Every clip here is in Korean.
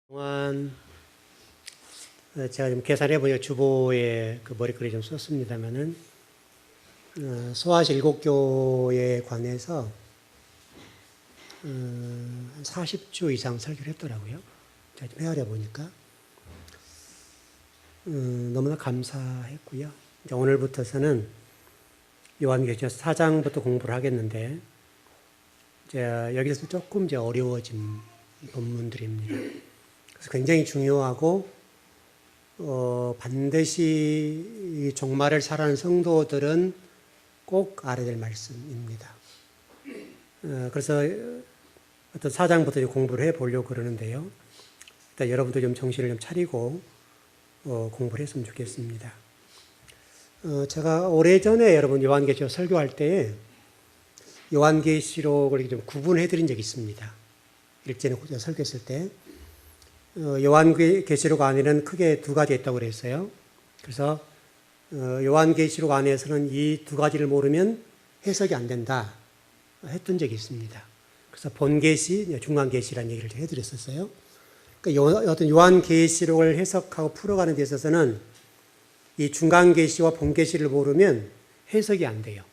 동안 제가 좀 계산해 보니까 주보에 그 머리글을 좀 썼습니다만은 소아시 7교에 관해서 한 40주 이상 설교를 했더라고요. 제가 좀 헤아려 보니까 너무나 감사했고요. 이제 오늘부터서는 요한계시록 4장부터 공부를 하겠는데 이제 여기서 조금 이제 어려워진 본문들입니다. 그래서 굉장히 중요하고 반드시 종말을 살아가는 성도들은 꼭 알아야 될 말씀입니다. 그래서 어떤 4장부터 공부를 해보려고 그러는데요. 일단 여러분도 좀 정신을 좀 차리고 공부를 했으면 좋겠습니다. 제가 오래전에 여러분 요한계시록 설교할 때 요한계시록을 좀 구분해 드린 적이 있습니다. 일전에 설교했을 때 요한계시록 안에는 크게 두 가지 있다고 그랬어요. 그래서 요한계시록 안에서는 이 두 가지를 모르면 해석이 안 된다 했던 적이 있습니다. 그래서 본계시, 중간계시라는 얘기를 해드렸었어요. 그러니까 어떤 요한계시록을 해석하고 풀어가는 데 있어서는 이 중간계시와 본계시를 모르면 해석이 안 돼요.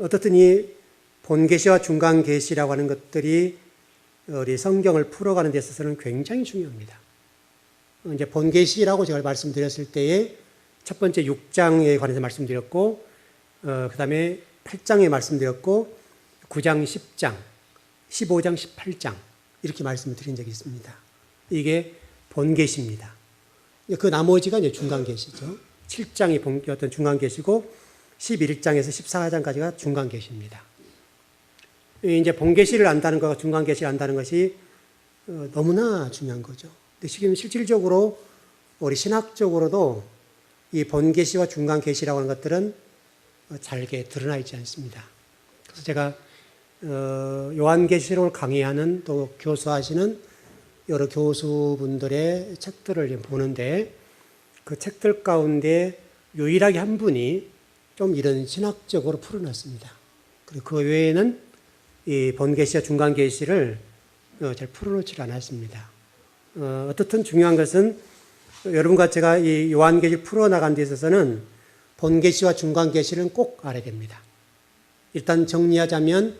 어떻든 이 본계시와 중간계시라고 하는 것들이 우리 성경을 풀어가는 데 있어서는 굉장히 중요합니다. 이제 본계시라고 제가 말씀드렸을 때에 첫 번째 6장에 관해서 말씀드렸고, 그 다음에 8장에 말씀드렸고, 9장, 10장, 15장, 18장 이렇게 말씀을 드린 적이 있습니다. 이게 본계시입니다. 그 나머지가 이제 중간계시죠. 7장이 어떤 중간계시고 11장에서 14장까지가 중간계시입니다. 이제 본계시를 안다는 것과 중간계시를 안다는 것이 너무나 중요한 거죠. 근데 지금 실질적으로 우리 신학적으로도 이 본계시와 중간계시라고 하는 것들은 잘게 드러나 있지 않습니다. 그래서 제가 요한계시록을 강의하는 또 교수하시는 여러 교수분들의 책들을 보는데 그 책들 가운데 유일하게 한 분이 좀 이런 신학적으로 풀어놨습니다. 그리고 그 외에는 이 본계시와 중간계시를 잘 풀어놓지 않았습니다. 어떻든 중요한 것은 여러분과 제가 이 요한계시를 풀어나간 데 있어서는 본계시와 중간계시는 꼭 알아야 됩니다. 일단 정리하자면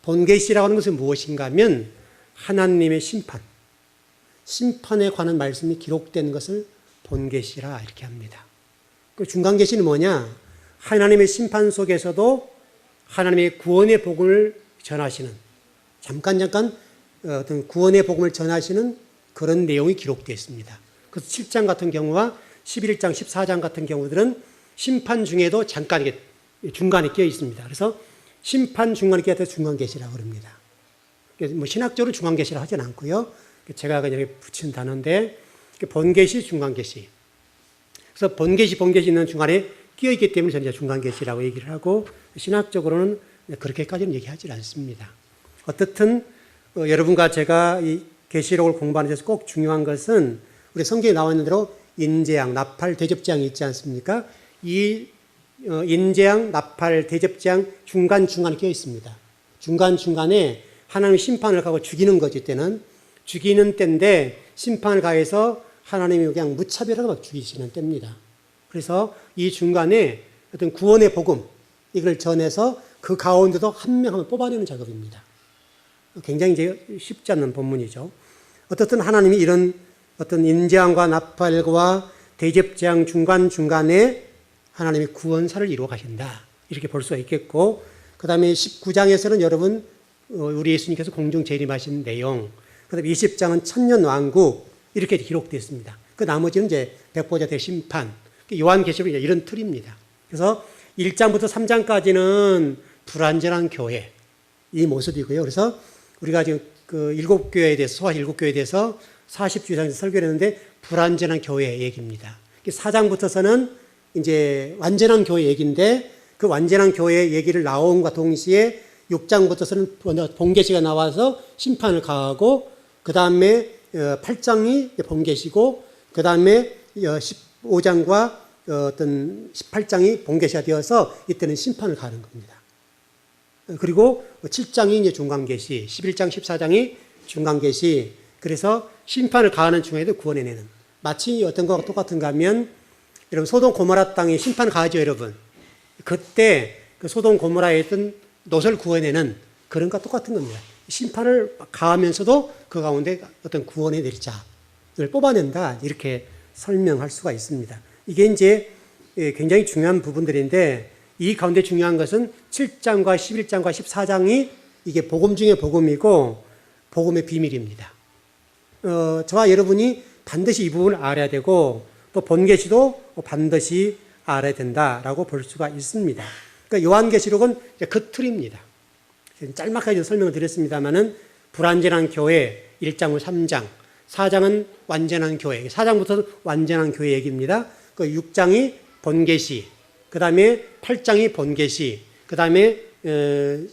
본계시라고 하는 것은 무엇인가 하면 하나님의 심판에 관한 말씀이 기록된 것을 본계시라 이렇게 합니다. 그 중간계시는 뭐냐? 하나님의 심판 속에서도 하나님의 구원의 복음을 전하시는, 잠깐 어떤 구원의 복음을 전하시는 그런 내용이 기록되어 있습니다. 그래서 7장 같은 경우와 11장, 14장 같은 경우들은 심판 중에도 잠깐 중간에 끼어 있습니다. 그래서 심판 중간에 끼어 있어서 중간계시라고 합니다. 뭐 신학적으로 중간계시라 하진 않고요. 제가 그냥 붙인 단어인데 본계시, 중간계시. 그래서 본계시 있는 중간에 끼어 있기 때문에 저는 중간계시라고 얘기를 하고 신학적으로는 그렇게까지는 얘기하지 않습니다. 어떻든 여러분과 제가 이 계시록을 공부하는 데서 꼭 중요한 것은 우리 성경에 나와 있는 대로 인재양, 나팔, 대접재앙이 있지 않습니까? 이 인재양, 나팔, 대접재앙 중간에 끼어 있습니다. 중간에 하나님의 심판을 가고 죽이는 거지, 때는 죽이는 때인데 심판을 가해서 하나님이 그냥 무차별하게 막 죽이시는 때입니다. 그래서 이 중간에 어떤 구원의 복음 이걸 전해서 그 가운데도 한 명 한명 뽑아내는 작업입니다. 굉장히 이제 쉽지 않는 본문이죠. 어떻든 하나님이 이런 어떤 인재앙과 나팔과 대접재앙 중간에 하나님이 구원사를 이루어 가신다. 이렇게 볼 수가 있겠고, 그 다음에 19장에서는 여러분, 우리 예수님께서 공중 재림하신 내용, 그 다음에 20장은 천년왕국, 이렇게 기록되어 있습니다. 그 나머지는 이제 백보자 대심판, 요한계시록 이런 틀입니다. 그래서 1장부터 3장까지는 불완전한 교회, 이 모습이고요. 그래서 우리가 지금 그 7교회에 대해서, 소아 7교회에 대해서 40주 이상에서 설교를 했는데 불완전한 교회 얘기입니다. 4장부터서는 이제 완전한 교회 얘기인데 그 완전한 교회 얘기를 나온과 동시에 6장부터서는 본계시가 나와서 심판을 가하고 그 다음에 8장이 본계시고 그 다음에 15장과 어떤 18장이 본계시가 되어서 이때는 심판을 가는 겁니다. 그리고 7장이 이제 중간계시, 11장, 14장이 중간계시, 그래서 심판을 가하는 중에도 구원해내는. 마치 어떤 거와 똑같은가 하면, 여러분, 소돔 고모라 땅에 심판을 가하죠, 여러분. 그때 그 소돔 고모라에 있던 롯을 구원해내는 그런 것과 똑같은 겁니다. 심판을 가하면서도 그 가운데 어떤 구원해낼 자를 뽑아낸다. 이렇게 설명할 수가 있습니다. 이게 이제 굉장히 중요한 부분들인데, 이 가운데 중요한 것은 7장과 11장과 14장이 이게 복음 중에 복음이고 복음의 비밀입니다. 저와 여러분이 반드시 이 부분을 알아야 되고 또 본계시도 반드시 알아야 된다라고 볼 수가 있습니다. 그러니까 요한계시록은 그 틀입니다. 짤막하게 설명을 드렸습니다만은 불완전한 교회 1장부터 3장, 4장은 완전한 교회, 4장부터 완전한 교회 얘기입니다. 그 6장이 본계시, 그 다음에 8장이 본계시, 그 다음에 5장과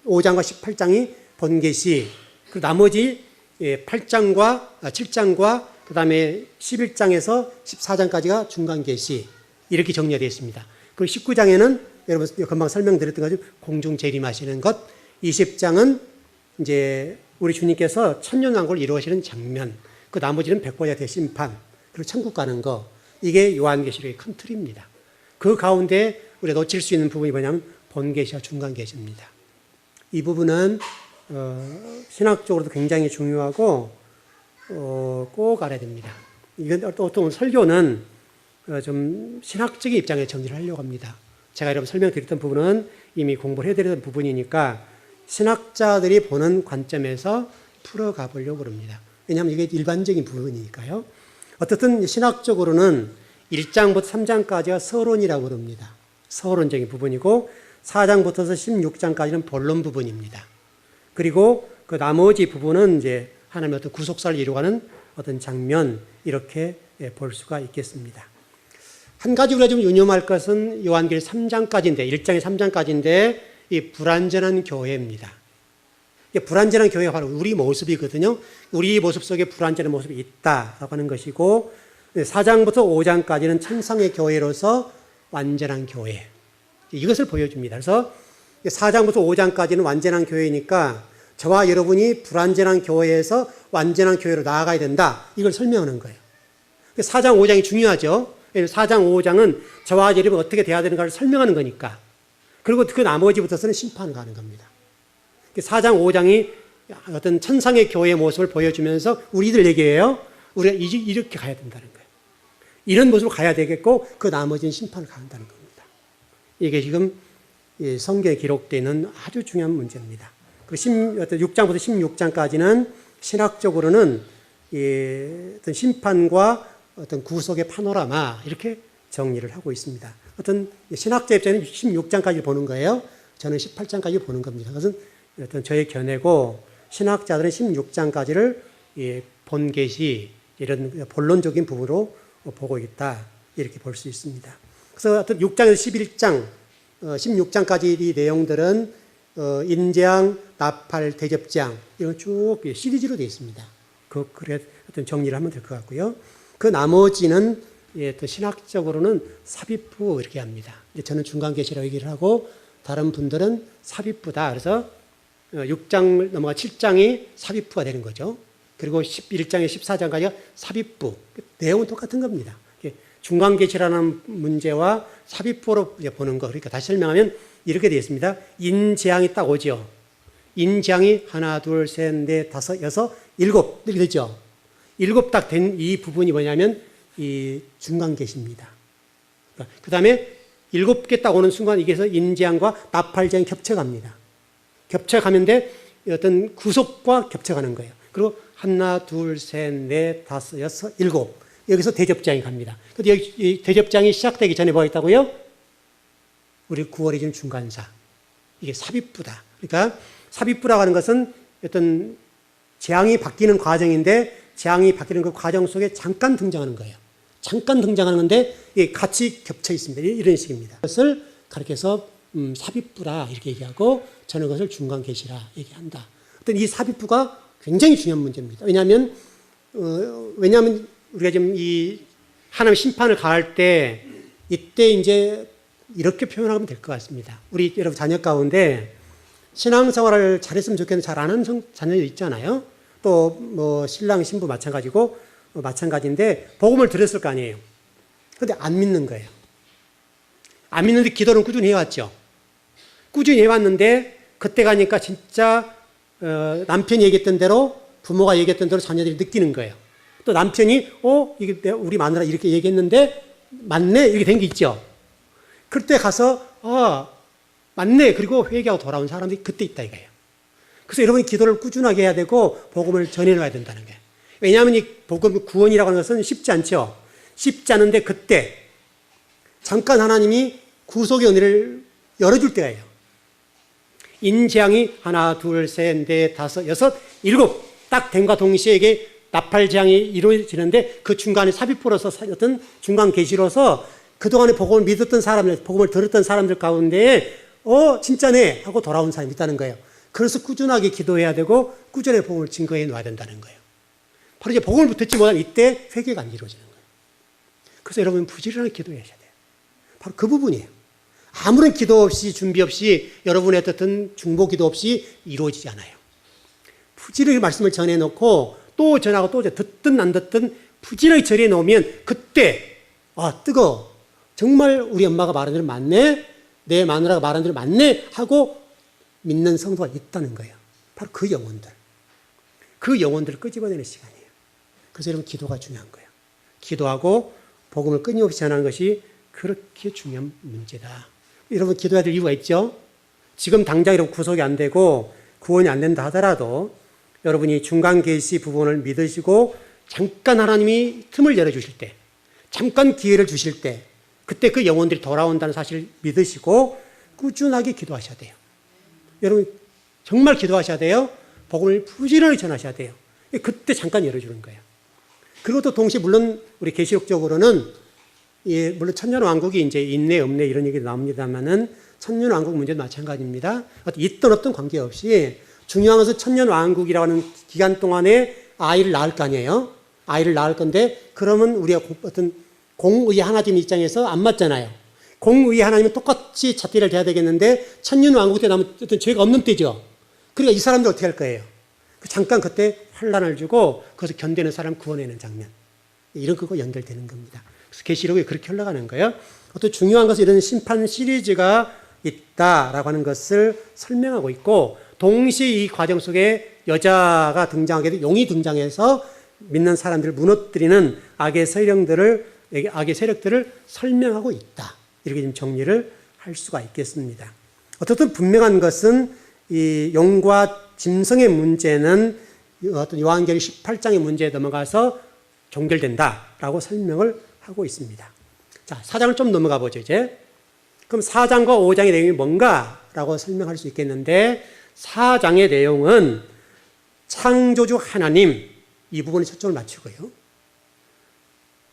18장이 본계시, 그 나머지 8장과 7장과 그 다음에 11장에서 14장까지가 중간계시, 이렇게 정리가 되어 있습니다. 그리고 19장에는 여러분 금방 설명드렸던 것처럼 공중 재림하시는 것, 20장은 이제 우리 주님께서 천년왕국을 이루어지는 장면, 그 나머지는 백보자 대심판, 그리고 천국 가는 거, 이게 요한계시록의 큰 틀입니다. 그 가운데 우리가 놓칠 수 있는 부분이 뭐냐면 본계시와 중간계시입니다. 이 부분은 신학적으로도 굉장히 중요하고 꼭 알아야 됩니다. 이건 어떤 설교는 좀 신학적인 입장에 정리를 하려고 합니다. 제가 여러분 설명드렸던 부분은 이미 공부를 해드렸던 부분이니까 신학자들이 보는 관점에서 풀어가 보려고 합니다. 왜냐하면 이게 일반적인 부분이니까요. 어떻든 신학적으로는 1장부터 3장까지가 서론이라고 합니다. 서론적인 부분이고 4장부터서 16장까지는 본론 부분입니다. 그리고 그 나머지 부분은 이제 하나님의 어떤 구속사를 이루어가는 어떤 장면, 이렇게 볼 수가 있겠습니다. 한 가지 우리가 좀 유념할 것은 요한계시록 3장까지인데, 1장에 3장까지인데 이 불완전한 교회입니다. 불완전한 교회가 바로 우리 모습이거든요. 우리 모습 속에 불완전한 모습이 있다라고 하는 것이고, 4장부터 5장까지는 천상의 교회로서 완전한 교회, 이것을 보여줍니다. 그래서 4장부터 5장까지는 완전한 교회니까 저와 여러분이 불완전한 교회에서 완전한 교회로 나아가야 된다, 이걸 설명하는 거예요. 4장 5장이 중요하죠. 4장 5장은 저와 여러분이 어떻게 돼야 되는가를 설명하는 거니까. 그리고 그 나머지부터서는 심판을 가는 겁니다. 4장 5장이 어떤 천상의 교회의 모습을 보여주면서 우리들 얘기예요. 우리가 이렇게 가야 된다는 거예요. 이런 모습으로 가야 되겠고 그 나머지는 심판을 간다는 겁니다. 이게 지금 성경에 기록되는 아주 중요한 문제입니다. 6장부터 16장까지는 신학적으로는 어떤 심판과 어떤 구속의 파노라마, 이렇게 정리를 하고 있습니다. 어떤 신학자 입장에는 16장까지 보는 거예요. 저는 18장까지 보는 겁니다. 그것은 어떤 저의 견해고, 신학자들은 16장까지를 본계시, 이런 본론적인 부분으로 보고 있다, 이렇게 볼 수 있습니다. 그래서 어떤 6장에서 11장, 16장까지 이 내용들은 인재앙, 나팔, 대접장, 이런 쭉 시리즈로 되어 있습니다. 그래 어떤 정리를 하면 될 것 같고요. 그 나머지는 또 신학적으로는 삽입부, 이렇게 합니다. 저는 중간계시라고 얘기를 하고 다른 분들은 삽입부다. 그래서 6장 넘어가 7장이 삽입부가 되는 거죠. 그리고 11장에 14장까지가 삽입부. 내용은 똑같은 겁니다. 중간계시라는 문제와 삽입부로 보는 거. 그러니까 다시 설명하면 이렇게 되어 있습니다. 인재앙이 딱 오죠. 인재앙이 하나, 둘, 셋, 넷, 다섯, 여섯, 일곱, 이렇게 되죠. 일곱 딱 된 이 부분이 뭐냐면 이 중간계시입니다. 그 다음에 7개 딱 오는 순간 이게서 인재앙과 나팔재앙이 겹쳐갑니다. 겹쳐가는데 어떤 구속과 겹쳐가는 거예요. 그리고 하나, 둘, 셋, 넷, 다섯, 여섯, 일곱, 여기서 대접장이 갑니다. 근데 여기 대접장이 시작되기 전에 뭐가 있다고요? 우리 9월에 준 중간사. 이게 삽입부다. 그러니까 삽입부라고 하는 것은 어떤 재앙이 바뀌는 과정인데, 재앙이 바뀌는 그 과정 속에 잠깐 등장하는 거예요. 잠깐 등장하는 건데 이게 같이 겹쳐 있습니다. 이런 식입니다. 그것을 가르쳐서 삽입부라 이렇게 얘기하고, 저는 그것을 중간계시라 얘기한다. 어떤 이 삽입부가 굉장히 중요한 문제입니다. 왜냐하면 우리가 지금 이 하나님 심판을 가할 때, 이때 이제 이렇게 표현하면 될 것 같습니다. 우리 여러분 자녀 가운데 신앙생활을 잘했으면 좋겠는데 잘 안 하는 자녀들 있잖아요. 또 뭐 신랑 신부 마찬가지인데 복음을 들었을 거 아니에요. 근데 안 믿는 거예요. 안 믿는데 기도는 꾸준히 해왔죠. 꾸준히 해왔는데 그때 가니까 진짜 남편이 얘기했던 대로, 부모가 얘기했던 대로 자녀들이 느끼는 거예요. 또 남편이 이게 우리 마누라 이렇게 얘기했는데 맞네 이렇게 된 게 있죠. 그때 가서 맞네 그리고 회개하고 돌아온 사람들이 그때 있다 이거예요. 그래서 여러분이 기도를 꾸준하게 해야 되고 복음을 전해놔야 된다는 거예요. 왜냐하면 이 복음 구원이라고 하는 것은 쉽지 않죠. 쉽지 않은데 그때 잠깐 하나님이 구속의 은혜를 열어줄 때예요. 인재앙이 하나, 둘, 셋, 넷, 다섯, 여섯, 일곱 딱 됨과 동시에 이게 나팔재앙이 이루어지는데 그 중간에 삽입부로서 어떤 중간 계시로서 그동안에 복음을 믿었던 사람들, 복음을 들었던 사람들 가운데 진짜네 하고 돌아온 사람이 있다는 거예요. 그래서 꾸준하게 기도해야 되고 꾸준히 복음을 증거해 놔야 된다는 거예요. 바로 이제 복음을 듣지 못한 이때 회개가 안 이루어지는 거예요. 그래서 여러분 부지런하게 기도해야 돼요. 바로 그 부분이에요. 아무런 기도 없이 준비 없이 여러분의 어떤 중보 기도 없이 이루어지지 않아요. 부지런히 말씀을 전해놓고 또 전하고 또 듣든 안 듣든 부지런히 전해놓으면 그때 뜨거워. 정말 우리 엄마가 말하는 대로 맞네. 내 마누라가 말하는 대로 맞네 하고 믿는 성도가 있다는 거예요. 바로 그 영혼들. 그 영혼들을 끄집어내는 시간이에요. 그래서 여러분 기도가 중요한 거예요. 기도하고 복음을 끊임없이 전하는 것이 그렇게 중요한 문제다. 여러분 기도해야 될 이유가 있죠. 지금 당장 여러분 구속이 안 되고 구원이 안 된다 하더라도 여러분이 중간 계시 부분을 믿으시고 잠깐 하나님이 틈을 열어주실 때, 잠깐 기회를 주실 때 그때 그 영혼들이 돌아온다는 사실을 믿으시고 꾸준하게 기도하셔야 돼요. 여러분 정말 기도하셔야 돼요. 복음을 부지런히 전하셔야 돼요. 그때 잠깐 열어주는 거예요. 그리고 또 동시에 물론 우리 계시록적으로는 물론 천년왕국이 이제 있네 없네 이런 얘기 나옵니다만은 천년왕국 문제도 마찬가지입니다. 있든 없든 관계없이 중요한 것은 천년왕국이라고 하는 기간 동안에 아이를 낳을 거 아니에요. 아이를 낳을 건데 그러면 우리가 어떤 공의 하나님 입장에서 안 맞잖아요. 공의 하나님은 똑같이 잣대를 대야 되겠는데 천년왕국 때 나면 어떤 죄가 없는 때죠. 그러니까 이 사람들 어떻게 할 거예요? 잠깐 그때 환란을 주고 그것을 견디는 사람 구원하는 장면. 이런 거고 연결되는 겁니다. 그래서 계시록이 그렇게 흘러가는 거예요. 또 중요한 것은 이런 심판 시리즈가 있다라고 하는 것을 설명하고 있고 동시에 이 과정 속에 여자가 등장하게 되고 용이 등장해서 믿는 사람들을 무너뜨리는 악의 세력들을 설명하고 있다. 이렇게 좀 정리를 할 수가 있겠습니다. 어떻든 분명한 것은 이 용과 짐승의 문제는 어떤 요한계시록 18장의 문제에 넘어가서 종결된다라고 설명을 하고 있습니다. 자, 4장을 좀 넘어가 보죠, 이제. 그럼 4장과 5장의 내용이 뭔가라고 설명할 수 있겠는데 4장의 내용은 창조주 하나님 이 부분에 초점을 맞추고요.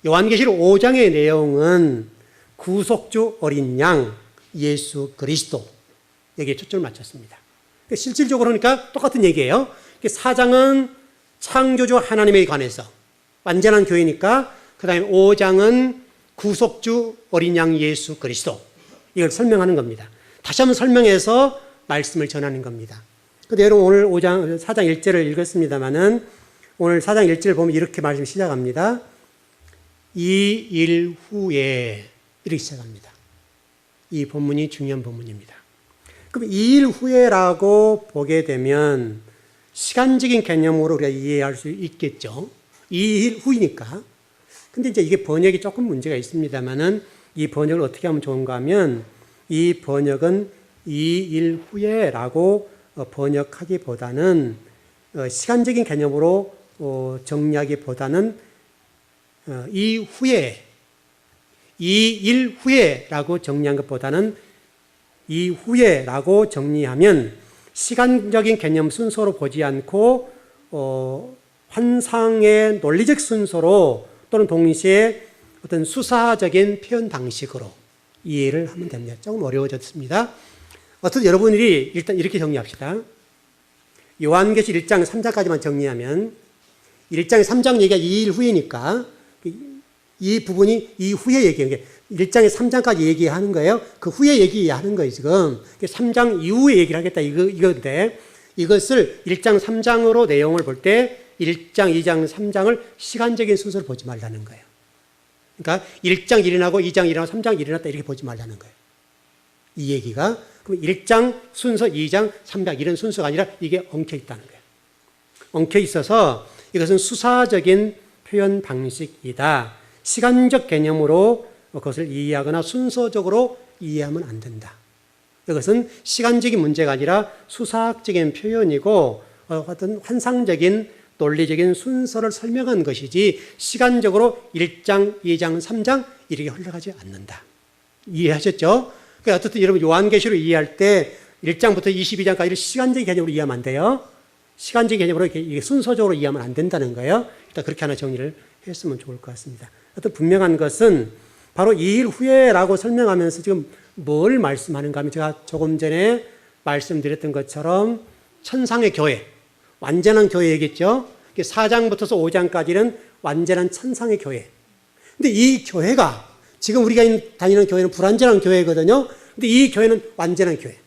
요한계시록 5장의 내용은 구속주 어린 양 예수 그리스도 여기에 초점을 맞췄습니다. 실질적으로 그러니까 똑같은 얘기예요. 4장은 창조주 하나님에 관해서 완전한 교회니까 그 다음에 5장은 구속주 어린 양 예수 그리스도 이걸 설명하는 겁니다. 다시 한번 설명해서 말씀을 전하는 겁니다. 근데 여러분 오늘 4장 1절을 읽었습니다마는 오늘 4장 1절을 보면 이렇게 말씀 시작합니다. 이 일 후에 이렇게 시작합니다. 이 본문이 중요한 본문입니다. 그럼 이 일 후에라고 보게 되면 시간적인 개념으로 우리가 이해할 수 있겠죠. 이 일 후이니까. 근데 이제 이게 번역이 조금 문제가 있습니다만은 이 번역을 어떻게 하면 좋은가 하면 이 번역은 이 일 후에라고 번역하기보다는 시간적인 개념으로 정리하기보다는 이후에 이 일 후에라고 정리한 것보다는 이후에라고 정리하면 시간적인 개념 순서로 보지 않고 환상의 논리적 순서로 또는 동시에 어떤 수사적인 표현 방식으로 이해를 하면 됩니다. 조금 어려워졌습니다. 어쨌든 여러분들이 일단 이렇게 정리합시다. 요한계시 1장 3장까지만 정리하면 1장 3장 얘기가 2일 후이니까 이 부분이 이후에 얘기하는 게 1장에 3장까지 얘기하는 거예요. 그 후에 얘기하는 거예요, 지금. 3장 이후에 얘기를 하겠다 이건데 이것을 1장 3장으로 내용을 볼 때 1장, 2장, 3장을 시간적인 순서로 보지 말라는 거예요. 그러니까 1장 일어나고 2장 일어나고 3장 일어났다 이렇게 보지 말라는 거예요. 이 얘기가 그럼 1장 순서, 2장, 3장 이런 순서가 아니라 이게 엉켜 있다는 거예요. 엉켜 있어서 이것은 수사적인 표현 방식이다. 시간적 개념으로 그것을 이해하거나 순서적으로 이해하면 안 된다. 이것은 시간적인 문제가 아니라 수사학적인 표현이고 어떤 환상적인 논리적인 순서를 설명한 것이지 시간적으로 1장, 2장, 3장 이렇게 흘러가지 않는다. 이해하셨죠? 그러니까 어쨌든 여러분 요한계시로 이해할 때 1장부터 22장까지를 시간적인 개념으로 이해하면 안 돼요. 시간적인 개념으로 이렇게 순서적으로 이해하면 안 된다는 거예요. 일단 그렇게 하나 정리를 했으면 좋을 것 같습니다. 어떤 분명한 것은 바로 2일 후에라고 설명하면서 지금 뭘 말씀하는가 하면 제가 조금 전에 말씀드렸던 것처럼 천상의 교회, 완전한 교회 얘기했죠. 4장부터서 5장까지는 완전한 천상의 교회. 근데 이 교회가 지금 우리가 다니는 교회는 불완전한 교회거든요. 근데 이 교회는 완전한 교회.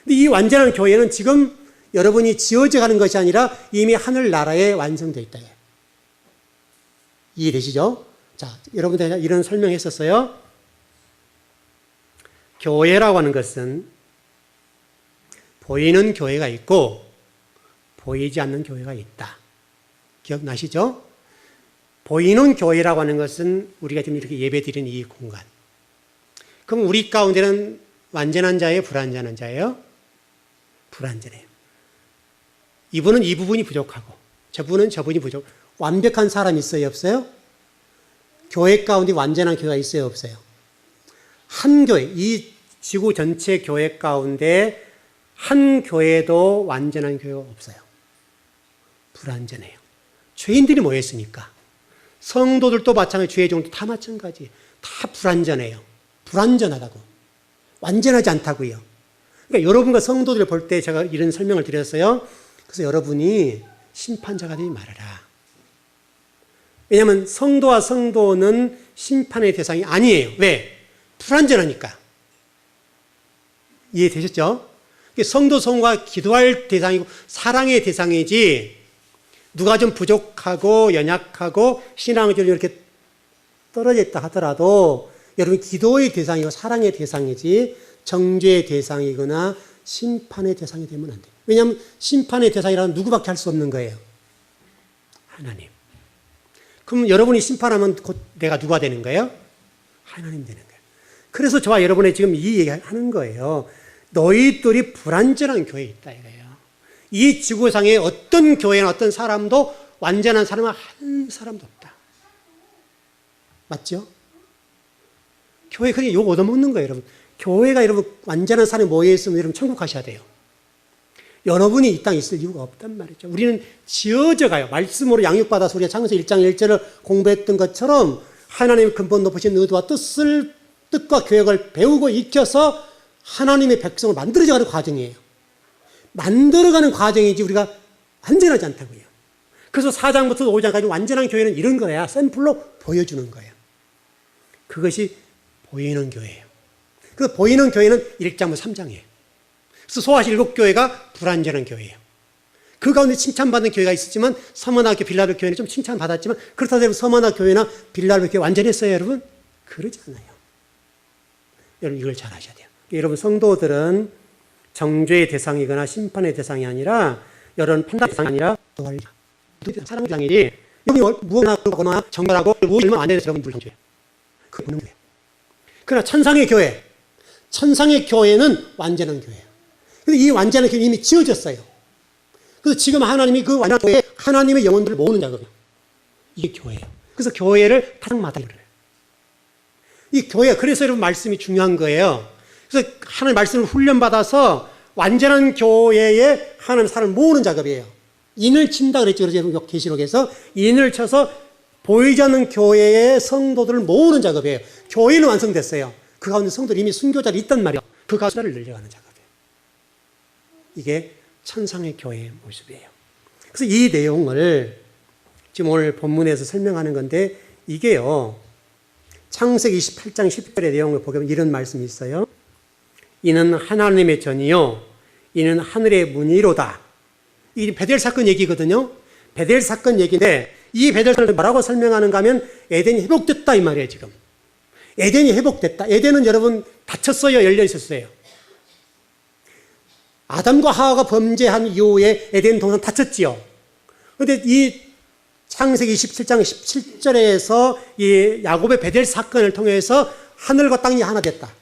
근데 이 완전한 교회는 지금 여러분이 지어져 가는 것이 아니라 이미 하늘나라에 완성되어 있다. 이해되시죠? 자, 여러분들 이런 설명했었어요. 교회라고 하는 것은 보이는 교회가 있고 보이지 않는 교회가 있다. 기억나시죠? 보이는 교회라고 하는 것은 우리가 지금 이렇게 예배드리는 이 공간. 그럼 우리 가운데는 완전한 자예요? 불완전한 자예요? 불완전해요. 이분은 이 부분이 부족하고 저분은 저분이 부족. 완벽한 사람이 있어요? 없어요? 교회 가운데 완전한 교회가 있어요? 없어요? 한 교회, 이 지구 전체 교회 가운데 한 교회도 완전한 교회가 없어요. 불완전해요. 죄인들이 모였으니까. 성도들도 마찬가지, 죄의 종도 다 마찬가지. 다 불완전해요. 불완전하다고. 완전하지 않다고요. 그러니까 여러분과 성도들을 볼 때 제가 이런 설명을 드렸어요. 그래서 여러분이 심판자가 되지 말아라. 왜냐하면 성도와 성도는 심판의 대상이 아니에요. 왜? 불완전하니까. 이해되셨죠? 성도 성도가 기도할 대상이고 사랑의 대상이지 누가 좀 부족하고 연약하고 신앙적으로 이렇게 떨어져 있다 하더라도 여러분 기도의 대상이고 사랑의 대상이지 정죄의 대상이거나 심판의 대상이 되면 안 돼요. 왜냐하면 심판의 대상이라는 누구밖에 할 수 없는 거예요. 하나님. 그럼 여러분이 심판하면 곧 내가 누가 되는 거예요? 하나님 되는 거예요. 그래서 저와 여러분의 지금 이 얘기하는 거예요. 너희들이 불완전한 교회에 있다 이거예요. 이 지구상에 어떤 교회나 어떤 사람도 완전한 사람은 한 사람도 없다. 맞죠? 교회 그냥 욕 얻어먹는 거예요, 여러분. 교회가 여러분 완전한 사람이 모여있으면 여러분 천국 가셔야 돼요. 여러분이 이 땅에 있을 이유가 없단 말이죠. 우리는 지어져 가요. 말씀으로 양육받아서 우리가 창세기 1장 1절을 공부했던 것처럼 하나님의 근본 높으신 의도와 뜻과 계획을 배우고 익혀서 하나님의 백성을 만들어가는 과정이에요. 만들어가는 과정이지 우리가 완전하지 않다고요. 그래서 4장부터 5장까지 완전한 교회는 이런 거야. 샘플로 보여주는 거예요. 그것이 보이는 교회예요. 그 보이는 교회는 1장부터 3장이에요. 그래서 소아시 7교회가 불완전한 교회예요. 그 가운데 칭찬받는 교회가 있었지만 서머나교 빌라델 교회는 좀 칭찬받았지만 그렇다고 해서 서머나 교회나 빌라델 교회 완전했어요, 여러분? 그러지 않아요. 여러분 이걸 잘 아셔야 돼요. 여러분 성도들은 정죄의 대상이거나 심판의 대상이 아니라 여러분 판단의 대상이 아니라 사랑의 대상이지 여기 무엇이나 그거나 정결하고 무엇이면 안 돼서 여러분 불정죄예요. 그거 보는 거예요. 그러나 천상의 교회는 완전한 교회예요. 근데 이 완전한 교회는 이미 지어졌어요. 그래서 지금 하나님이 그 완전한 교회에 하나님의 영혼들을 모으는 작업이에요. 이게 교회예요. 그래서 교회를 타락마다 이래요. 이 교회, 그래서 여러분 말씀이 중요한 거예요. 그래서 하나님 말씀을 훈련받아서 완전한 교회에 하나님 사람을 모으는 작업이에요. 인을 친다 그랬죠. 그래서 계시록에서 인을 쳐서 보이지 않는 교회의 성도들을 모으는 작업이에요. 교회는 완성됐어요. 그 가운데 성도들이 이미 순교자들이 있단 말이에요. 그 가운데 늘려가는 작업이에요. 이게 천상의 교회의 모습이에요. 그래서 이 내용을 지금 오늘 본문에서 설명하는 건데 이게요. 창세기 28장 10절의 내용을 보면 이런 말씀이 있어요. 이는 하나님의 전이요 이는 하늘의 문이로다. 이 베델 사건 얘기거든요. 베델 사건 얘기인데 이 베델 사건을 뭐라고 설명하는가 하면 에덴이 회복됐다 이 말이에요 지금. 에덴이 회복됐다. 에덴은 여러분 닫혔어요? 열려 있었어요? 아담과 하와가 범죄한 이후에 에덴 동산 닫혔지요. 그런데 이 창세기 27장 17절에서 이 야곱의 베델 사건을 통해서 하늘과 땅이 하나 됐다.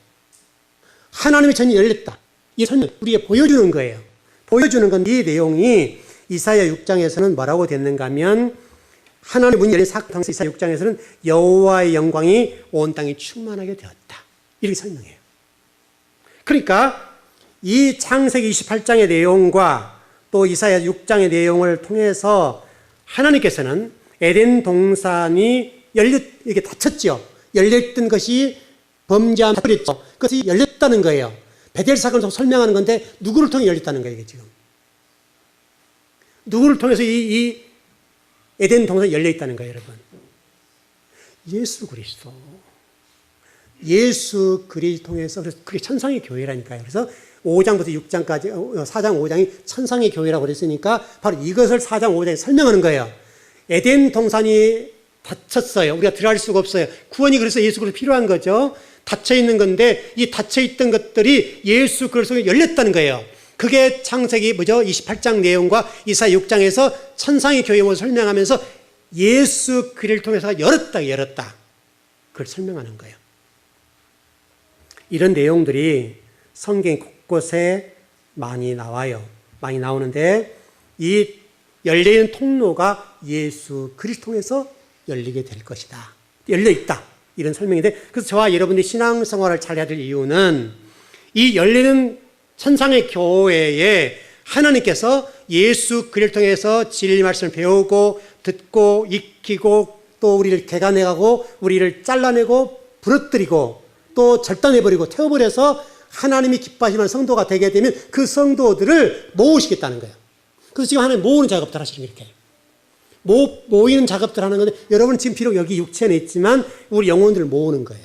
하나님의 전이 열렸다. 이 설명 우리에게 보여주는 거예요. 보여주는 건 이 내용이 이사야 6장에서는 뭐라고 됐는가 하면 하나님의 문이 열린 사건 이사야 6장에서는 여호와의 영광이 온 땅에 충만하게 되었다. 이렇게 설명해요. 그러니까 이 창세기 28장의 내용과 또 이사야 6장의 내용을 통해서 하나님께서는 에덴 동산이 이렇게 닫혔죠. 열렸던 것이 범죄한 그랬죠. 그것이 열렸다는 거예요. 베델 사건을 설명하는 건데 누구를 통해 열렸다는 거예요, 이게 지금. 누구를 통해서 이 에덴 동산이 열려 있다는 거예요, 여러분. 예수 그리스도. 예수 그리스도 통해서 그게 천상의 교회라니까요. 그래서 5장부터 6장까지 4장 5장이 천상의 교회라고 그랬으니까 바로 이것을 4장 5장에 설명하는 거예요. 에덴 동산이 닫혔어요. 우리가 들어갈 수가 없어요. 구원이 그래서 예수 그리스도 필요한 거죠. 닫혀 있는 건데 이 닫혀 있던 것들이 예수 그리스도에 열렸다는 거예요. 그게 창세기 28장 내용과 이사야 6장에서 천상의 교회의 모습을 설명하면서 예수 그리스도를 통해서 열었다. 그걸 설명하는 거예요. 이런 내용들이 성경 곳곳에 많이 나와요. 많이 나오는데 이 열리는 통로가 예수 그리스도 통해서 열리게 될 것이다. 열려 있다. 이런 설명인데 그래서 저와 여러분들이 신앙생활을 잘해야 될 이유는 이 열리는 천상의 교회에 하나님께서 예수 그리스도를 통해서 진리 말씀을 배우고 듣고 익히고 또 우리를 개간해가고 우리를 잘라내고 부러뜨리고 또 절단해버리고 태워버려서 하나님이 기뻐하시는 성도가 되게 되면 그 성도들을 모으시겠다는 거예요. 그래서 지금 하나님 모으는 작업들 하시는 게 이렇게. 모이는 작업들 하는 건데 여러분 지금 비록 여기 육체는 있지만 우리 영혼들을 모으는 거예요.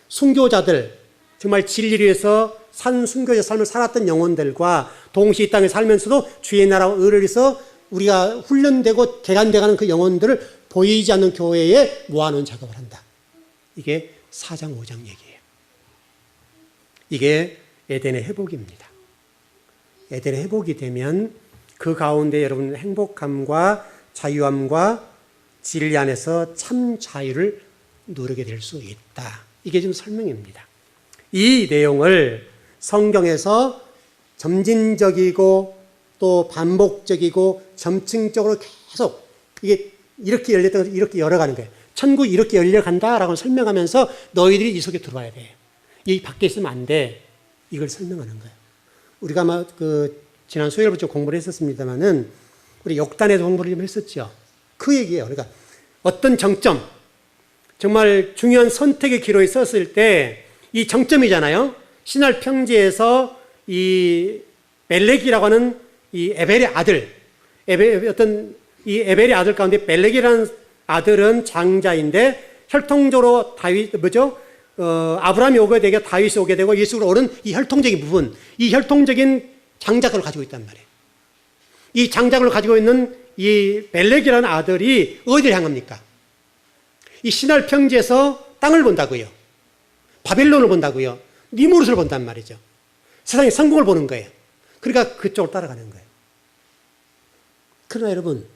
순교자들, 정말 진리를 위해서 산 순교자 삶을 살았던 영혼들과 동시에 이 땅에 살면서도 주의 나라와 의를 위해서 우리가 훈련되고 개간돼가는 그 영혼들을 보이지 않는 교회에 모아놓은 작업을 한다. 이게 4장 5장 얘기예요. 이게 에덴의 회복입니다. 에덴의 회복이 되면 그 가운데 여러분 행복함과 자유함과 진리 안에서 참 자유를 누리게 될 수 있다. 이게 지금 설명입니다. 이 내용을 성경에서 점진적이고 또 반복적이고 점층적으로 계속 이게 이렇게 열렸던 것을 이렇게 열어가는 거예요. 천국이 이렇게 열려간다라고 설명하면서 너희들이 이 속에 들어와야 돼. 이 밖에 있으면 안 돼. 이걸 설명하는 거예요. 우리가 아마 지난 수요일부터 공부를 했었습니다만은 우리 역단에도 공부를 좀 했었죠. 그 얘기예요. 그러니까 어떤 정점, 정말 중요한 선택의 기로에 섰을 때 이 정점이잖아요. 신할 평지에서 이 멜렉이라고 하는 이 에벨의 아들, 이 에벨의 아들 가운데 멜렉이라는 아들은 장자인데 혈통적으로 아브라함이 오게 되고 다윗이 오게 되고 예수로 오른 이 혈통적인 부분, 이 혈통적인 장자권을 가지고 있단 말이에요. 이 장자권을 가지고 있는 이 멜렉이라는 아들이 어디를 향합니까? 이 신할 평지에서 땅을 본다고요. 바벨론을 본다고요. 니무롯을 본단 말이죠. 세상의 성공을 보는 거예요. 그러니까 그쪽을 따라가는 거예요. 그러나 여러분,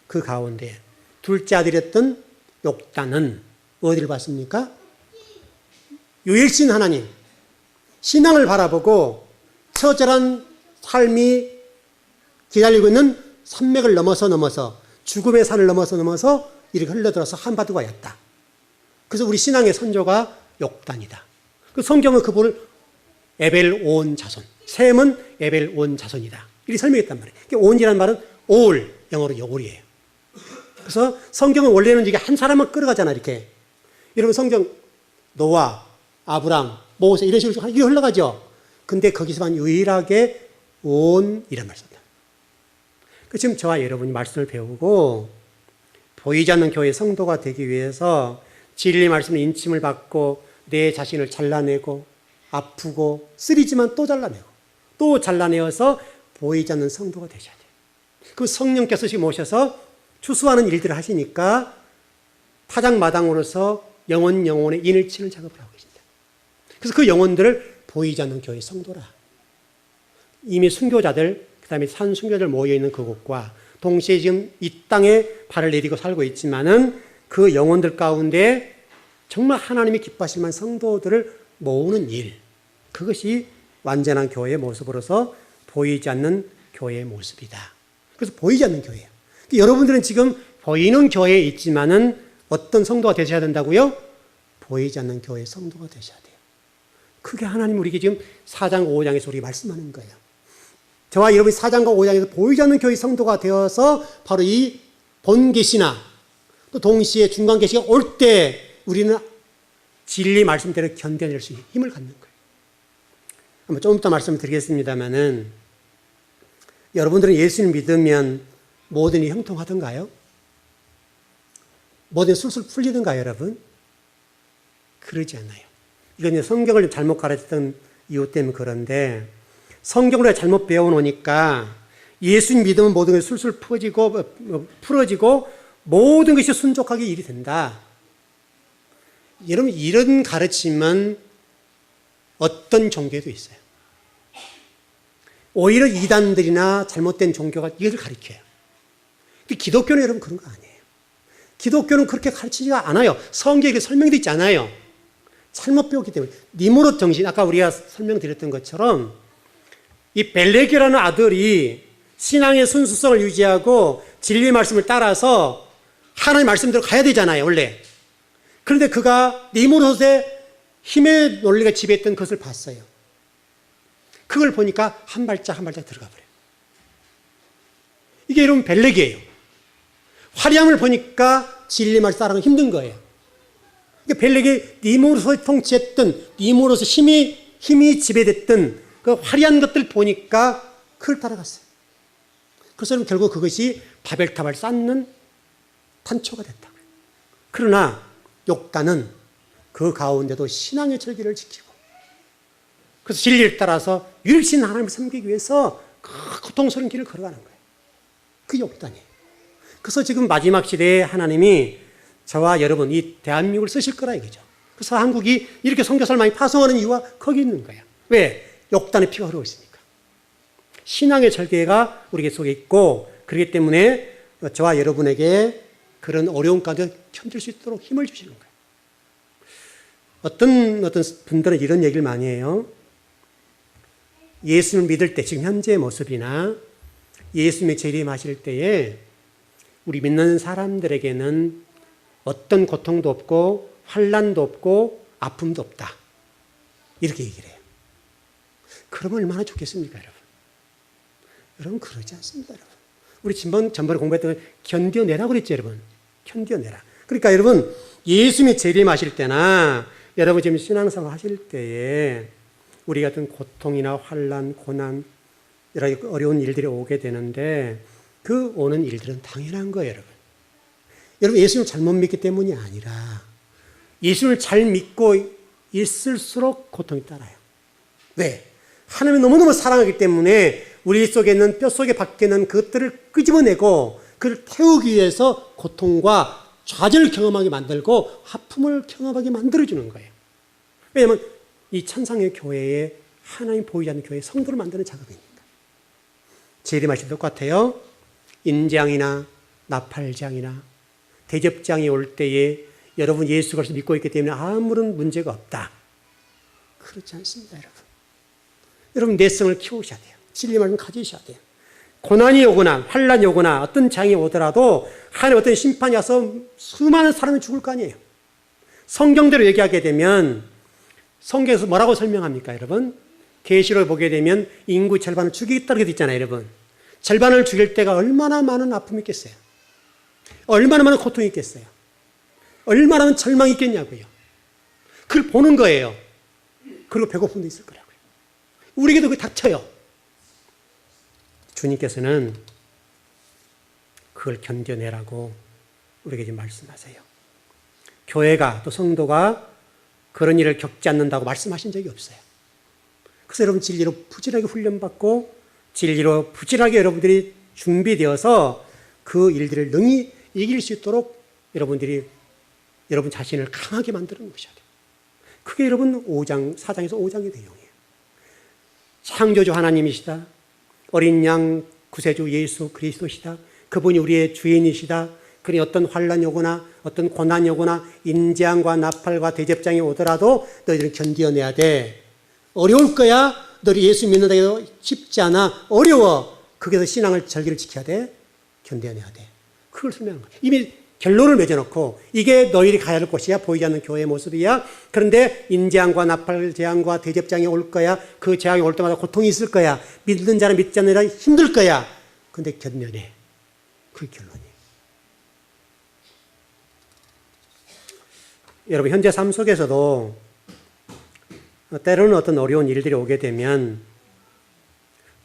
그 가운데 둘째 아들이었던 욕단은 어디를 봤습니까? 유일신 하나님, 신앙을 바라보고 처절한 삶이 기다리고 있는 산맥을 넘어서 죽음의 산을 넘어서 이렇게 흘러들어서 한바두가 였다. 그래서 우리 신앙의 선조가 욕단이다. 그 성경은 그분을 에벨 온 자손, 셈은 에벨 온 자손이다. 이렇게 설명했단 말이에요. 온이라는 말은 올, 영어로 여울이에요. 그래서 성경은 원래는 이게 한 사람만 끌어가잖아, 이렇게. 여러분 성경 노아, 아브람, 모세 이런 식으로 이게 흘러가죠. 근데 거기서만 유일하게 온이라는 말을 썼다. 지금 저와 여러분이 말씀을 배우고 보이지 않는 교회 성도가 되기 위해서 진리 말씀의 인침을 받고 내 자신을 잘라내고 아프고 쓰리지만 또 잘라내고 또 잘라내어서 보이지 않는 성도가 되셔야 돼요. 그 성령께서 지금 오셔서 추수하는 일들을 하시니까 타작마당으로서 영혼의 인을 치는 작업을 하고 계신다. 그래서 그 영혼들을 보이지 않는 교회 성도라. 이미 순교자들, 그 다음에 산순교자들 모여있는 그곳과 동시에 지금 이 땅에 발을 내디고 살고 있지만은 그 영혼들 가운데 정말 하나님이 기뻐하실 만한 성도들을 모으는 일. 그것이 완전한 교회의 모습으로서 보이지 않는 교회의 모습이다. 그래서 보이지 않는 교회예요. 여러분들은 지금 보이는 교회에 있지만은 어떤 성도가 되셔야 된다고요? 보이지 않는 교회의 성도가 되셔야 돼요. 그게 하나님 우리에게 지금 4장 5장에서 우리가 말씀하는 거예요. 저와 여러분이 4장과 5장에서 보이지 않는 교회의 성도가 되어서 바로 이 본계시나 또 동시에 중간계시가 올 때 우리는 진리 말씀대로 견뎌낼 수 있는 힘을 갖는 거예요. 한번 조금 이따 말씀드리겠습니다만은 여러분들은 예수를 믿으면 모든 일이 형통하던가요? 모든 일이 술술 풀리던가요, 여러분? 그러지 않아요. 이건 성경을 잘못 가르쳤던 이유 때문에 그런데 성경을 잘못 배워놓으니까 예수 믿으면 모든 것이 술술 풀어지고 모든 것이 순종하게 일이 된다. 여러분, 이런 가르침은 어떤 종교에도 있어요. 오히려 이단들이나 잘못된 종교가 이걸 가르쳐요. 근데 기독교는 여러분 그런 거 아니에요. 기독교는 그렇게 가르치지가 않아요. 성경에 설명되어 있지 않아요. 잘못 배웠기 때문에. 니무롯 정신, 아까 우리가 설명드렸던 것처럼 이 벨레기라는 아들이 신앙의 순수성을 유지하고 진리의 말씀을 따라서 하나님의 말씀대로 가야 되잖아요, 원래. 그런데 그가 니무롯의 힘의 논리가 지배했던 것을 봤어요. 그걸 보니까 한 발짝 한 발짝 들어가 버려요. 이게 여러분 벨렉이에요. 화려함을 보니까 진리 말씀 따라가기 힘든 거예요. 그러니까 벨렉이 니무롯을 통치했던, 니무롯의 힘이 지배됐던 그 화려한 것들 보니까 그걸 따라갔어요. 그래서 결국 그것이 바벨탑을 쌓는 탄초가 됐다고요. 그러나 욕단은 그 가운데도 신앙의 절기를 지키고 그래서 진리를 따라서 유일신 하나님을 섬기기 위해서 그 고통스러운 길을 걸어가는 거예요. 그 욕단이에요. 그래서 지금 마지막 시대에 하나님이 저와 여러분 이 대한민국을 쓰실 거라 이거죠. 그래서 한국이 이렇게 선교사를 많이 파송하는 이유가 거기 있는 거예요. 왜? 욕단의 피가 흐르고 있으니까. 신앙의 절개가 우리 속에 있고 그렇기 때문에 저와 여러분에게 그런 어려운 가운데 견딜 수 있도록 힘을 주시는 거예요. 어떤 분들은 이런 얘기를 많이 해요. 예수를 믿을 때, 지금 현재의 모습이나 예수님의 재림하실 때에 우리 믿는 사람들에게는 어떤 고통도 없고 환난도 없고 아픔도 없다. 이렇게 얘기를 해요. 그러면 얼마나 좋겠습니까, 여러분? 여러분 그러지 않습니다, 여러분. 우리 전번에 공부했던 거 견뎌내라 그랬죠, 여러분. 견뎌내라. 그러니까 여러분 예수님이 재림하실 때나 여러분 지금 신앙생활 하실 때에 우리 같은 고통이나 환난, 고난 여러 어려운 일들이 오게 되는데 그 오는 일들은 당연한 거예요, 여러분. 여러분 예수님을 잘못 믿기 때문이 아니라 예수님을 잘 믿고 있을수록 고통이 따라요. 왜? 하나님이 너무너무 사랑하기 때문에 우리 속에 있는 뼛속에 박혀 있는 그것들을 끄집어내고 그를 태우기 위해서 고통과 좌절을 경험하게 만들고 아픔을 경험하게 만들어주는 거예요. 왜냐하면 이 천상의 교회에 하나님 보이지 않는 교회에 성도를 만드는 작업이니까. 재림하실 똑같아요. 인장이나 나팔장이나 대접장이 올 때에 여러분 예수 그리스도 믿고 있기 때문에 아무런 문제가 없다. 그렇지 않습니다, 여러분. 여러분 내성을 키우셔야 돼요. 진리 말씀 가지셔야 돼요. 고난이 오거나 환난이 오거나 어떤 장이 오더라도 하나님 어떤 심판이 와서 수많은 사람이 죽을 거 아니에요. 성경대로 얘기하게 되면 성경에서 뭐라고 설명합니까, 여러분? 계시록을 보게 되면 인구 절반을 죽이겠다고 되어 있잖아요, 여러분. 절반을 죽일 때가 얼마나 많은 아픔이 있겠어요? 얼마나 많은 고통이 있겠어요? 얼마나 많은 절망이 있겠냐고요. 그걸 보는 거예요. 그리고 배고픔도 있을 거라고요. 우리에게도 그게 닥쳐요. 주님께서는 그걸 견뎌내라고 우리에게 지금 말씀하세요. 교회가 또 성도가 그런 일을 겪지 않는다고 말씀하신 적이 없어요. 그래서 여러분 진리로 부지런하게 훈련받고 진리로 부지런하게 여러분들이 준비되어서 그 일들을 능히 이길 수 있도록 여러분들이 여러분 자신을 강하게 만들어 놓으셔야 돼요. 그게 여러분 4장에서 5장의 내용이에요. 창조주 하나님이시다. 어린 양 구세주 예수 그리스도시다. 그분이 우리의 주인이시다. 그러니 어떤 환난이 오거나 어떤 고난이 오거나 인재앙과 나팔과 대접장이 오더라도 너희들은 견뎌내야 돼. 어려울 거야. 너희 예수 믿는다 해도 쉽지 않아. 어려워. 거기서 신앙을 절기를 지켜야 돼. 견뎌내야 돼. 그걸 설명한 거예요. 이미 결론을 맺어놓고 이게 너희들이 가야 할 곳이야. 보이지 않는 교회의 모습이야. 그런데 인재앙과 나팔 재앙과 대접장이 올 거야. 그 재앙이 올 때마다 고통이 있을 거야. 믿는 자는 믿지 않는 자는 힘들 거야. 그런데 견뎌내. 그게 결론이에요. 여러분 현재 삶 속에서도 때로는 어떤 어려운 일들이 오게 되면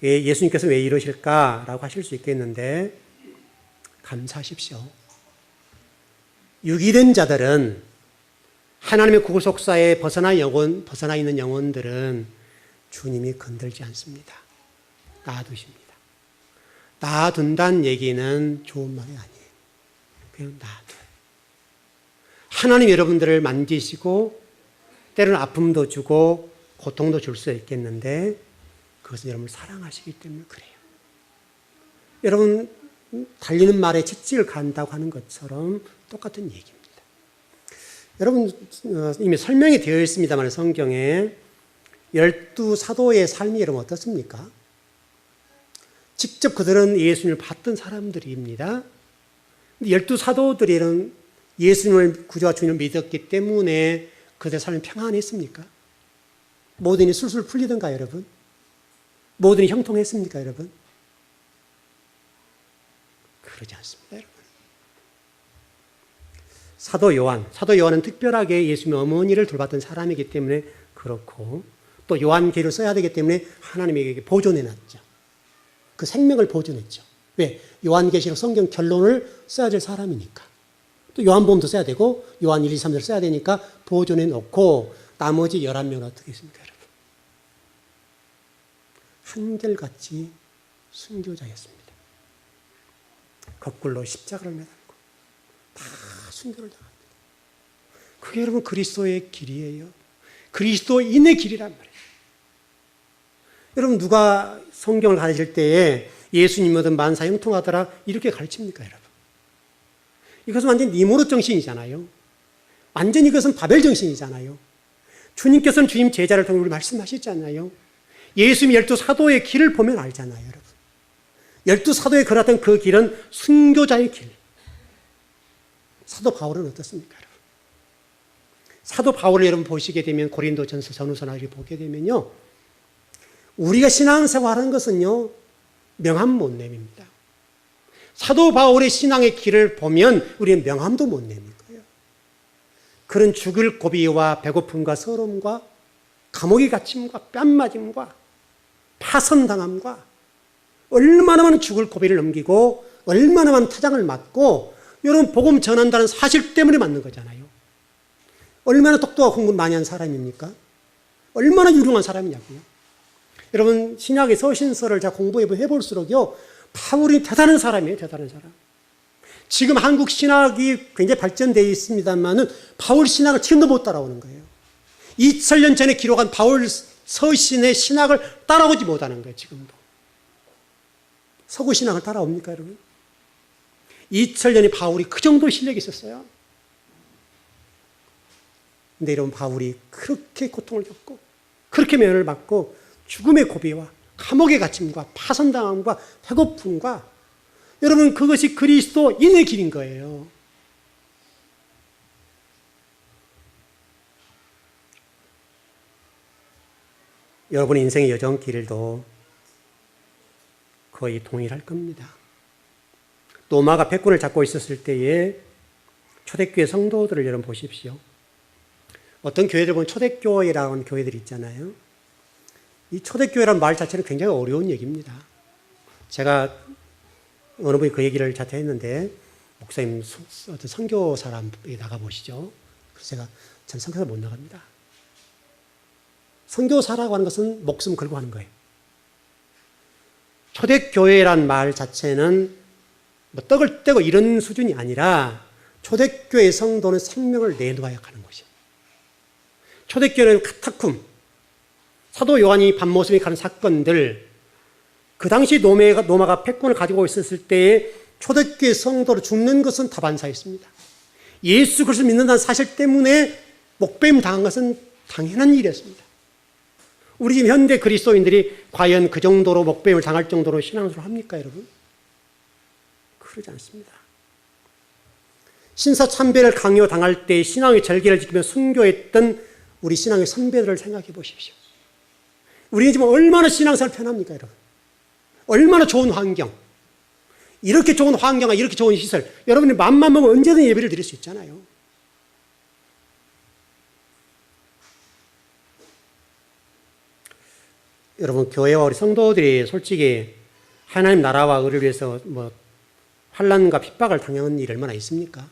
예수님께서 왜 이러실까라고 하실 수 있겠는데 감사하십시오. 유기된 자들은 하나님의 구속사에 벗어나 있는 영혼들은 주님이 건들지 않습니다. 놔두십니다. 놔둔다는 얘기는 좋은 말이 아니에요. 그냥 놔둬요. 하나님 여러분들을 만지시고 때로는 아픔도 주고 고통도 줄 수 있겠는데 그것은 여러분을 사랑하시기 때문에 그래요. 여러분 달리는 말에 채찍을 간다고 하는 것처럼 똑같은 얘기입니다. 여러분 이미 설명이 되어 있습니다만 성경에 12사도의 삶이 여러분 어떻습니까? 직접 그들은 예수님을 봤던 사람들입니다. 12사도들이 예수님을 구주와 주님을 믿었기 때문에 그들의 삶이 평안했습니까? 모든 일이 술술 풀리던가요, 여러분? 모든 일이 형통했습니까, 여러분? 그러지 않습니다, 여러분. 사도 요한은 특별하게 예수님의 어머니를 돌봤던 사람이기 때문에 그렇고 또 요한계를 써야 되기 때문에 하나님에게 보존해놨죠. 그 생명을 보존했죠. 왜? 요한계시록 성경 결론을 써야 될 사람이니까. 또 요한복음도 써야 되고 요한 1, 2, 3절 써야 되니까 보존해 놓고 나머지 11명은 어떻게 했습니까, 여러분? 한결같이 순교자였습니다. 거꾸로 십자가를 매달고 다 순교를 당합니다. 그게 여러분 그리스도의 길이에요. 그리스도인의 길이란 말이에요. 여러분 누가 성경을 가르칠 때에 예수님은 만사 형통하더라 이렇게 가르칩니까, 여러분? 이것은 완전히 니모롯 정신이잖아요. 완전히 이것은 바벨 정신이잖아요. 주님께서는 주님 제자를 통해 우리 말씀하셨잖아요. 예수님이 12사도의 길을 보면 알잖아요, 여러분. 12사도에 걸었던 그 길은 순교자의 길. 사도 바울은 어떻습니까, 여러분? 사도 바울을 여러분 보시게 되면 고린도전서 전후서나 이렇게 보게 되면요. 우리가 신앙생활하는 것은요. 명함 못 내밉니다. 사도 바울의 신앙의 길을 보면 우리는 명함도 못 내밀 거예요. 그런 죽을 고비와 배고픔과 서러움과 감옥의 갇힘과 뺨맞음과 파선당함과 얼마나 많은 죽을 고비를 넘기고 얼마나 많은 타장을 맞고 여러분 복음 전한다는 사실 때문에 맞는 거잖아요. 얼마나 똑똑하고 공부 많이 한 사람입니까? 얼마나 유능한 사람이냐고요. 여러분 신약의 서신서를 제가 공부해 볼수록요. 바울이 대단한 사람이에요. 대단한 사람. 지금 한국 신학이 굉장히 발전되어 있습니다만은 바울 신학을 지금도 못 따라오는 거예요. 2000년 전에 기록한 바울 서신의 신학을 따라오지 못하는 거예요. 지금도. 서구 신학을 따라옵니까, 여러분? 2000년에 바울이 그 정도 실력이 있었어요. 근데 여러분 바울이 그렇게 고통을 겪고 그렇게 매연을 받고 죽음의 고비와 감옥의 갇힘과 파선당함과 배고픔과 여러분 그것이 그리스도인의 길인 거예요. 여러분의 인생의 여정길도 거의 동일할 겁니다. 로마가 패권을 잡고 있었을 때에 초대교회 성도들을 여러분 보십시오. 어떤 교회들 보면 초대교회라고 하는 교회들이 있잖아요. 이 초대교회라는 말 자체는 굉장히 어려운 얘기입니다. 제가 어느 분이 그 얘기를 자퇴했는데 목사님 어떤 선교사람 나가보시죠. 그래서 전 선교사 못 나갑니다. 선교사라고 하는 것은 목숨 걸고 하는 거예요. 초대교회란 말 자체는 뭐 떡을 떼고 이런 수준이 아니라 초대교회 성도는 생명을 내놓아야 하는 것이에요. 초대교회는 카타쿰, 사도 요한이 밤모섬에 가는 사건들, 그 당시 로마가 패권을 가지고 있었을 때에 초대교회 성도로 죽는 것은 다반사였습니다. 예수 그리스도를 믿는다는 사실 때문에 목배임 당한 것은 당연한 일이었습니다. 우리 지금 현대 그리스도인들이 과연 그 정도로 목배임을 당할 정도로 신앙생활을 합니까, 여러분? 그러지 않습니다. 신사참배를 강요당할 때 신앙의 절개를 지키며 순교했던 우리 신앙의 선배들을 생각해 보십시오. 우리는 지금 얼마나 신앙생활 편합니까, 여러분? 얼마나 좋은 환경, 이렇게 좋은 환경과 이렇게 좋은 시설, 여러분이 맘만 먹으면 언제든 예배를 드릴 수 있잖아요. 여러분, 교회와 우리 성도들이 솔직히 하나님 나라와 의를 위해서 뭐 환난과 핍박을 당하는 일이 얼마나 있습니까?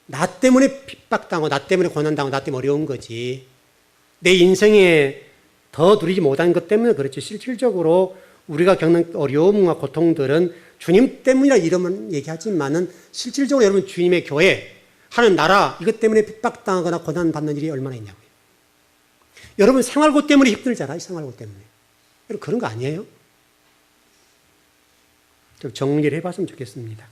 나 때문에 핍박당하고 나 때문에 고난당하고 나 때문에 어려운 거지, 내 인생에 더 누리지 못한 것 때문에 그렇지, 실질적으로 우리가 겪는 어려움과 고통들은 주님 때문이라 이러면 얘기하지만은 실질적으로 여러분 주님의 교회, 하나님 나라, 이것 때문에 핍박당하거나 고난받는 일이 얼마나 있냐고요. 여러분 생활고 때문에 힘들잖아요. 생활고 때문에. 여러분 그런 거 아니에요? 좀 정리를 해봤으면 좋겠습니다.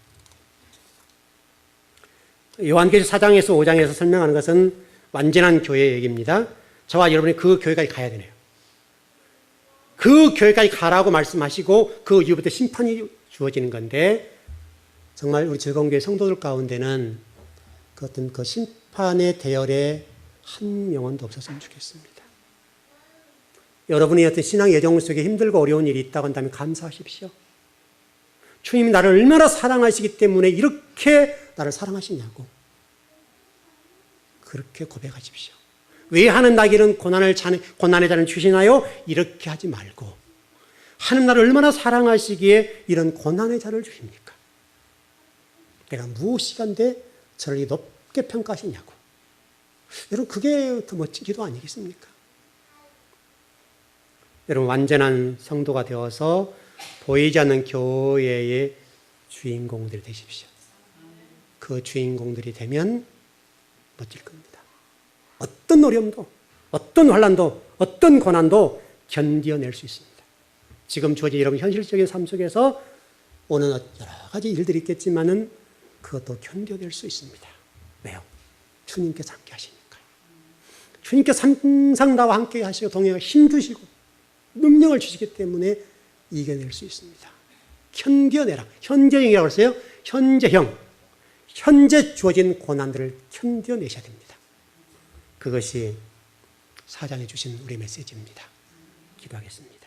요한계시 4장에서 5장에서 설명하는 것은 완전한 교회 얘기입니다. 저와 여러분이 그 교회까지 가야 되네요. 그 교회까지 가라고 말씀하시고 그 이후부터 심판이 주어지는 건데, 정말 우리 즐거운 교회 성도들 가운데는 그 어떤 그 심판의 대열에 한 영혼도 없었으면 좋겠습니다. 여러분이 어떤 신앙 여정 속에 힘들고 어려운 일이 있다고 한다면 감사하십시오. 주님이 나를 얼마나 사랑하시기 때문에 이렇게 나를 사랑하시냐고 그렇게 고백하십시오. 왜 하는 나에게는 고난의 잔을 주시나요? 이렇게 하지 말고, 하는 나를 얼마나 사랑하시기에 이런 고난의 잔을 주십니까? 내가 무엇이간데 저를 높게 평가하시냐고. 여러분 그게 더 멋진 기도 아니겠습니까? 여러분 완전한 성도가 되어서 보이지 않는 교회의 주인공들이 되십시오. 그 주인공들이 되면 멋질 겁니다. 어떤 어려움도, 어떤 환난도, 어떤 고난도 견뎌낼 수 있습니다. 지금 주어진 여러분 현실적인 삶 속에서 오는 여러 가지 일들이 있겠지만은 그것도 견뎌낼 수 있습니다. 왜요? 주님께서 함께 하시니까요. 주님께서 항상 나와 함께 하시고 동행하고 힘주시고 능력을 주시기 때문에 이겨낼 수 있습니다. 견뎌내라. 현재형이라고 했어요. 현재형. 현재 주어진 고난들을 견뎌내셔야 됩니다. 그것이 사장해 주신 우리 메시지입니다. 기도하겠습니다.